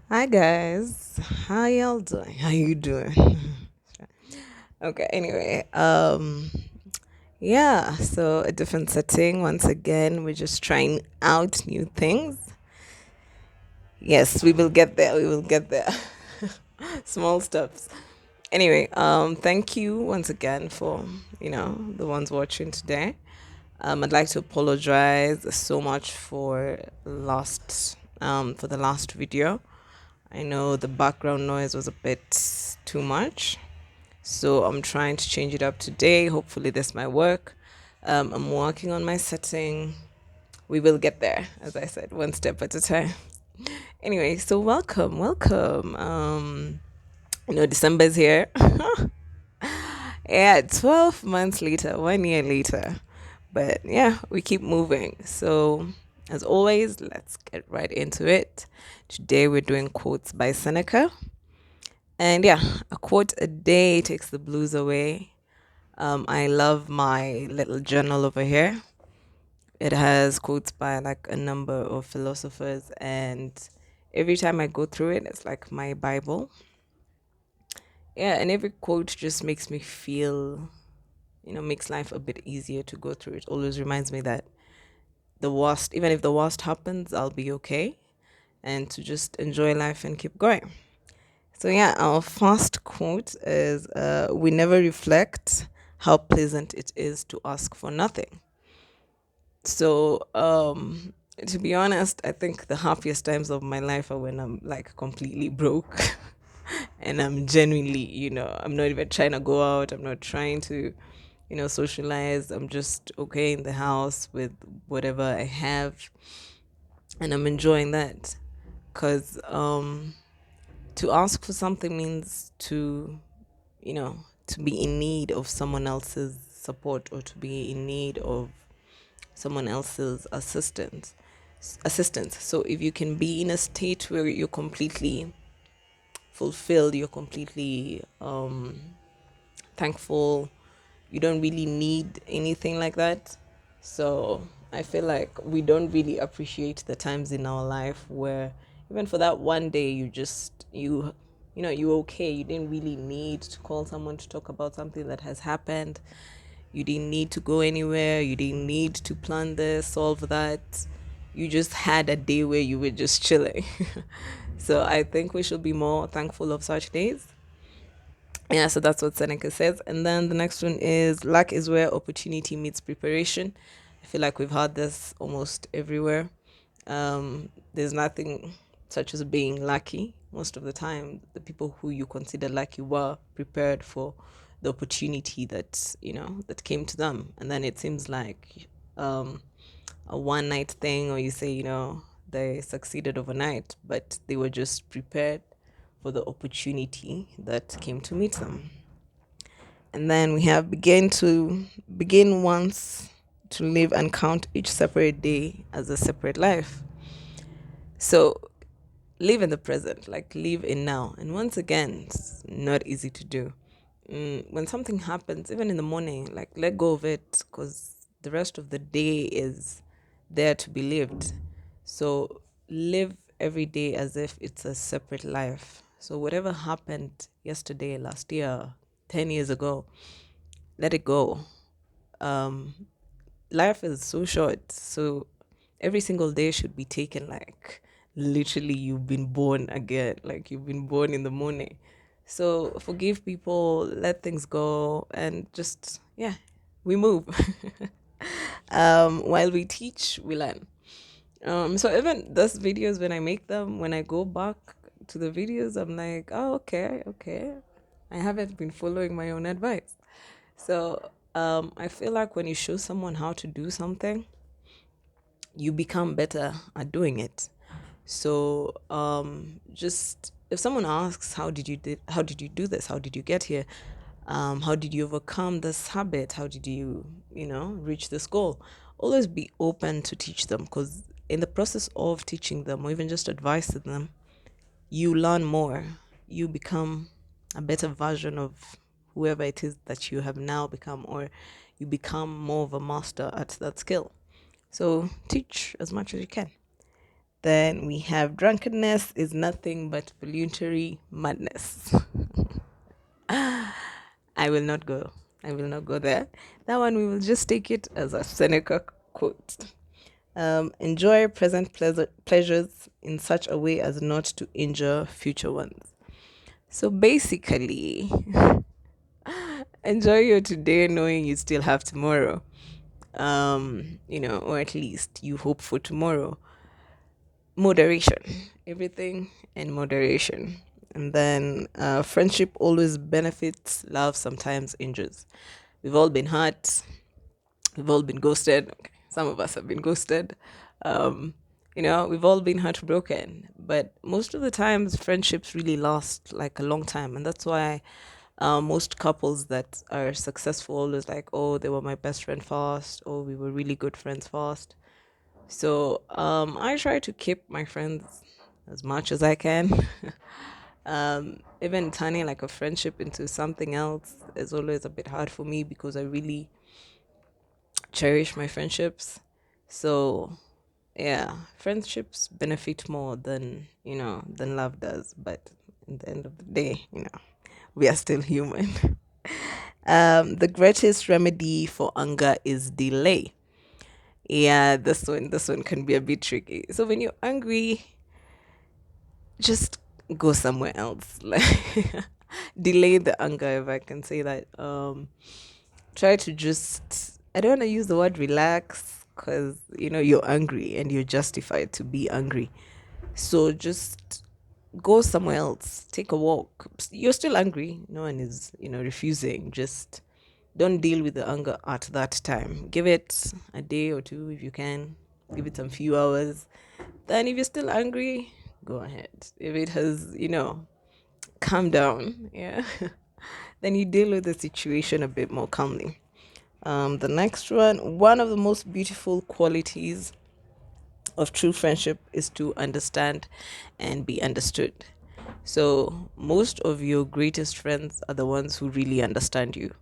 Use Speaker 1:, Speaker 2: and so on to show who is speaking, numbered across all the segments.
Speaker 1: Hi guys, how y'all doing? How you doing? Okay, anyway, yeah, so a different setting once again. We're just trying out new things. Yes, we will get there. We will get there. Small steps. Anyway, thank you once again for, the ones watching today. I'd like to apologize so much for the last video. I know the background noise was a bit too much, so I'm trying to change it up today. Hopefully, this might work. I'm working on my setting. We will get there, as I said, one step at a time. Anyway, so welcome. December's here. Yeah, 12 months later, 1 year later. But yeah, we keep moving. So, as always, let's get right into it. Today, we're doing quotes by Seneca. And yeah, a quote a day takes the blues away. I love my little journal over here. It has quotes by like a number of philosophers, and every time I go through it, it's like my Bible. Yeah, and every quote just makes me feel, makes life a bit easier to go through. It always reminds me that the worst, even if the worst happens, I'll be okay, and to just enjoy life and keep going. So yeah, our first quote is we never reflect how pleasant it is to ask for nothing. So to be honest, I think the happiest times of my life are when I'm like completely broke and I'm genuinely, I'm not even trying to go out, I'm not trying to, socialize. I'm just okay in the house with whatever I have and I'm enjoying that. Cause to ask for something means to be in need of someone else's support or to be in need of someone else's assistance. So if you can be in a state where you're completely fulfilled, you're completely thankful, you don't really need anything like that. So I feel like we don't really appreciate the times in our life where even for that one day you're okay. You didn't really need to call someone to talk about something that has happened. You didn't need to go anywhere. You didn't need to plan this, solve that. You just had a day where you were just chilling. So I think we should be more thankful of such days. Yeah, so that's what Seneca says. And then the next one is luck is where opportunity meets preparation. I feel like we've heard this almost everywhere. There's nothing such as being lucky. Most of the time, the people who you consider lucky were prepared for the opportunity that came to them. And then it seems like a one night thing, or you say, they succeeded overnight, but they were just prepared for the opportunity that came to meet them. And then we have begin once to live and count each separate day as a separate life. So live in the present, like live in now. And once again, it's not easy to do. When something happens, even in the morning, like let go of it because the rest of the day is there to be lived. So live every day as if it's a separate life. So whatever happened yesterday, last year, 10 years ago, let it go. Um, Life is so short. So every single day should be taken like literally you've been born again, like you've been born in the morning. So forgive people, let things go, and just, yeah, we move. While we teach, we learn. So even those videos, when I make them, when I go back to the videos, I'm like, oh, okay, okay. I haven't been following my own advice. So I feel like when you show someone how to do something, you become better at doing it. So just if someone asks, how did you do this? How did you get here? How did you overcome this habit? How did you, reach this goal? Always be open to teach them because in the process of teaching them or even just advising them, you learn more. You become a better version of whoever it is that you have now become, or you become more of a master at that skill. So teach as much as you can. Then we have drunkenness is nothing but voluntary madness. I will not go. I will not go there. That one we will just take it as a Seneca quote. Enjoy present pleasures in such a way as not to injure future ones. So basically, enjoy your today knowing you still have tomorrow. Or at least you hope for tomorrow. Moderation, everything in moderation. And then friendship always benefits, love sometimes injures. We've all been hurt, we've all been ghosted. Okay, some of us have been ghosted. Um, we've all been heartbroken, but most of the times friendships really last like a long time. And that's why most couples that are successful always like, oh, they were my best friend first, or we were really good friends first. So I try to keep my friends as much as I can. Even turning like a friendship into something else is always a bit hard for me because I really cherish my friendships. So yeah, friendships benefit more than love does. But at the end of the day, we are still human. The greatest remedy for anger is delay. Yeah, this one can be a bit tricky. So when you're angry, just go somewhere else. Like delay the anger, if I can say that. Try to just, I don't want to use the word relax because you're angry and you're justified to be angry. So just go somewhere else, take a walk. You're still angry. No one is, refusing. Just don't deal with the anger at that time. Give it a day or two if you can. Give it some few hours. Then if you're still angry, go ahead. If it has, calmed down, yeah, then you deal with the situation a bit more calmly. The next one of the most beautiful qualities of true friendship is to understand and be understood. So most of your greatest friends are the ones who really understand you.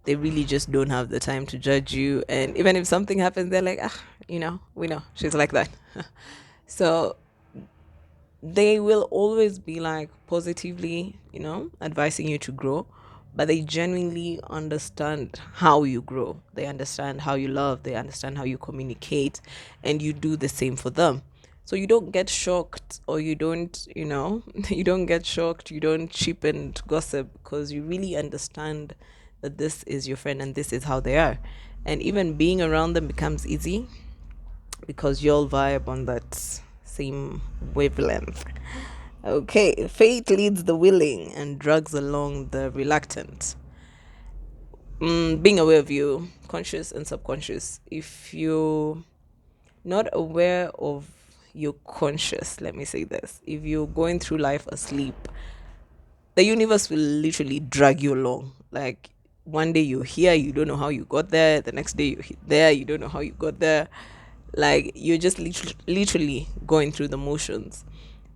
Speaker 1: They really just don't have the time to judge you. And even if something happens, they're like, we know she's like that. So they will always be like positively, advising you to grow, but they genuinely understand how you grow. They understand how you love, they understand how you communicate, and you do the same for them. So you don't get shocked, or you don't, you don't get shocked, you don't cheap and gossip because you really understand that this is your friend and this is how they are. And even being around them becomes easy because you all vibe on that same wavelength. Okay, fate leads the willing and drags along the reluctant. Being aware of you, conscious and subconscious. If you're not aware of your conscious, let me say this, if you're going through life asleep, the universe will literally drag you along. Like one day you're here, you don't know how you got there. The next day you're there, you don't know how you got there. Like you're just literally going through the motions.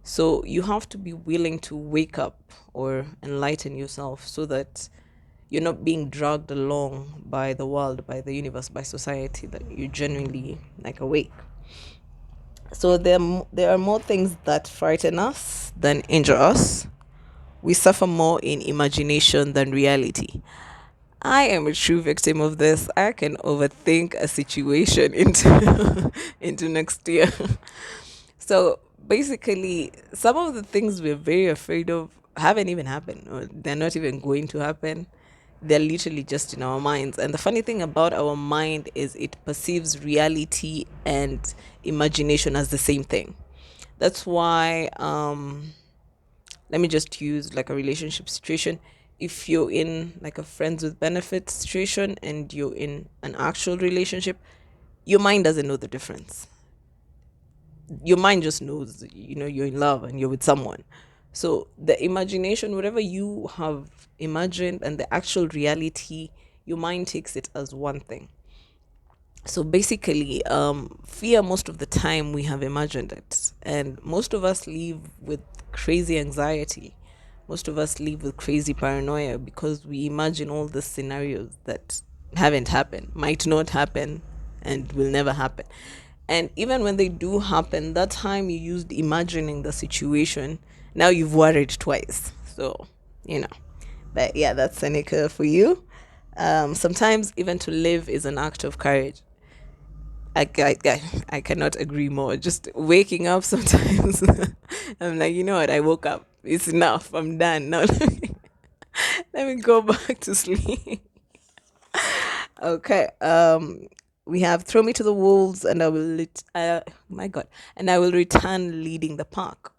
Speaker 1: So you have to be willing to wake up or enlighten yourself so that you're not being dragged along by the world, by the universe, by society, that you're genuinely like awake. So there are more things that frighten us than injure us. We suffer more in imagination than reality. I am a true victim of this. I can overthink a situation into into next year. So basically, some of the things we're very afraid of haven't even happened, or they're not even going to happen. They're literally just in our minds. And the funny thing about our mind is it perceives reality and imagination as the same thing. That's why let me just use like a relationship situation. If you're in like a friends with benefits situation and you're in an actual relationship, your mind doesn't know the difference. Your mind just knows, you're in love and you're with someone. So the imagination, whatever you have imagined, and the actual reality, your mind takes it as one thing. So basically, fear, most of the time we have imagined it, and most of us live with crazy anxiety. Most of us live with crazy paranoia because we imagine all the scenarios that haven't happened, might not happen, and will never happen. And even when they do happen, that time you used imagining the situation, now you've worried twice. So, you know. But yeah, that's Seneca for you. Sometimes even to live is an act of courage. I cannot agree more. Just waking up sometimes, I'm like, you know what? I woke up. It's enough. I'm done. Now let me go back to sleep. Okay. We have throw me to the wolves, and I will. My God, and I will return leading the pack.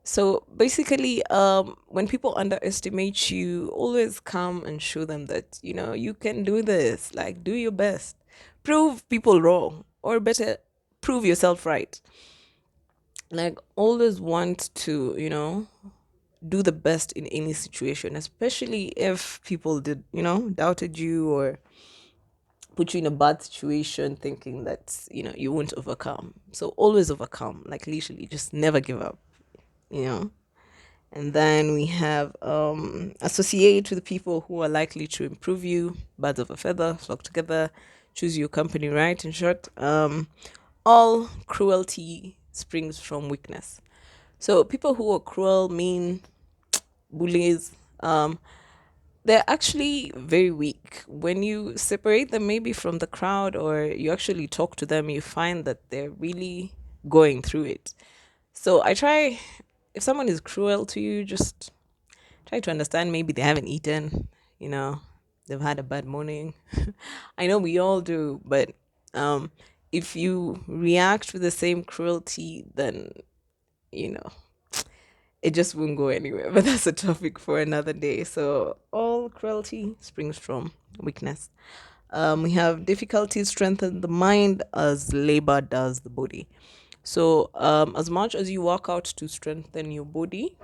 Speaker 1: So basically, when people underestimate you, always come and show them that you can do this. Like, do your best, prove people wrong, or better, prove yourself right. Like, always want to do the best in any situation, especially if people did doubted you or put you in a bad situation, thinking that you won't overcome. So always overcome. Like, literally, just never give up. You know And then we have associate with people who are likely to improve you. Birds of a feather flock together. Choose your company right. In short, all cruelty springs from weakness. So people who are cruel, mean, bullies, they're actually very weak. When you separate them maybe from the crowd or you actually talk to them, you find that they're really going through it. So I try, if someone is cruel to you, just try to understand. Maybe they haven't eaten, you know, they've had a bad morning. I know we all do, but um, if you react with the same cruelty, then, you know, it just won't go anywhere. But that's a topic for another day. So, all cruelty springs from weakness. We have difficulties strengthen the mind as labor does the body. So, as much as you work out to strengthen your body,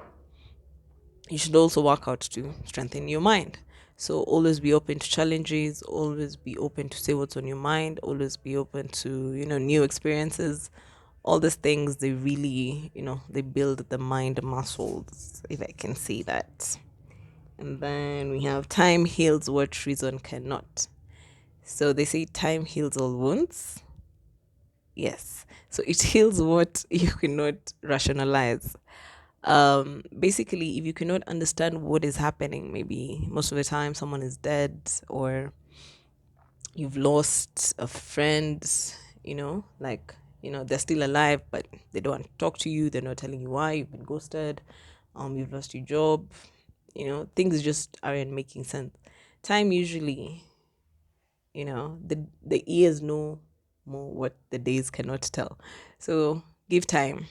Speaker 1: you should also work out to strengthen your mind. So always be open to challenges, always be open to say what's on your mind, always be open to, new experiences. All these things, they really, they build the mind muscles, if I can say that. And then we have time heals what reason cannot. So they say time heals all wounds. Yes. So it heals what you cannot rationalize. Basically, if you cannot understand what is happening, maybe most of the time someone is dead or you've lost a friend, like, they're still alive but they don't want to talk to you, they're not telling you why, you've been ghosted, you've lost your job, things just aren't making sense. Time usually, the ears know more what the days cannot tell. So give time.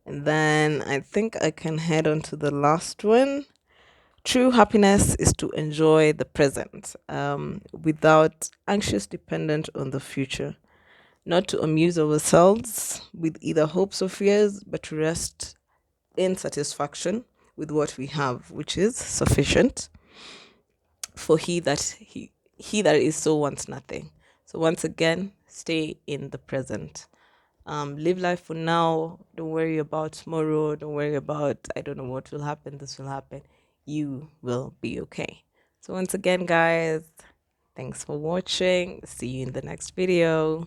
Speaker 1: And then I think I can head on to the last one. True happiness is to enjoy the present without anxious dependent on the future. Not to amuse ourselves with either hopes or fears, but to rest in satisfaction with what we have, which is sufficient. For he that is so wants nothing. So once again, stay in the present. Live life for now. Don't worry about tomorrow. Don't worry about, I don't know what will happen, this will happen. You will be okay. So once again, guys, thanks for watching. See you in the next video.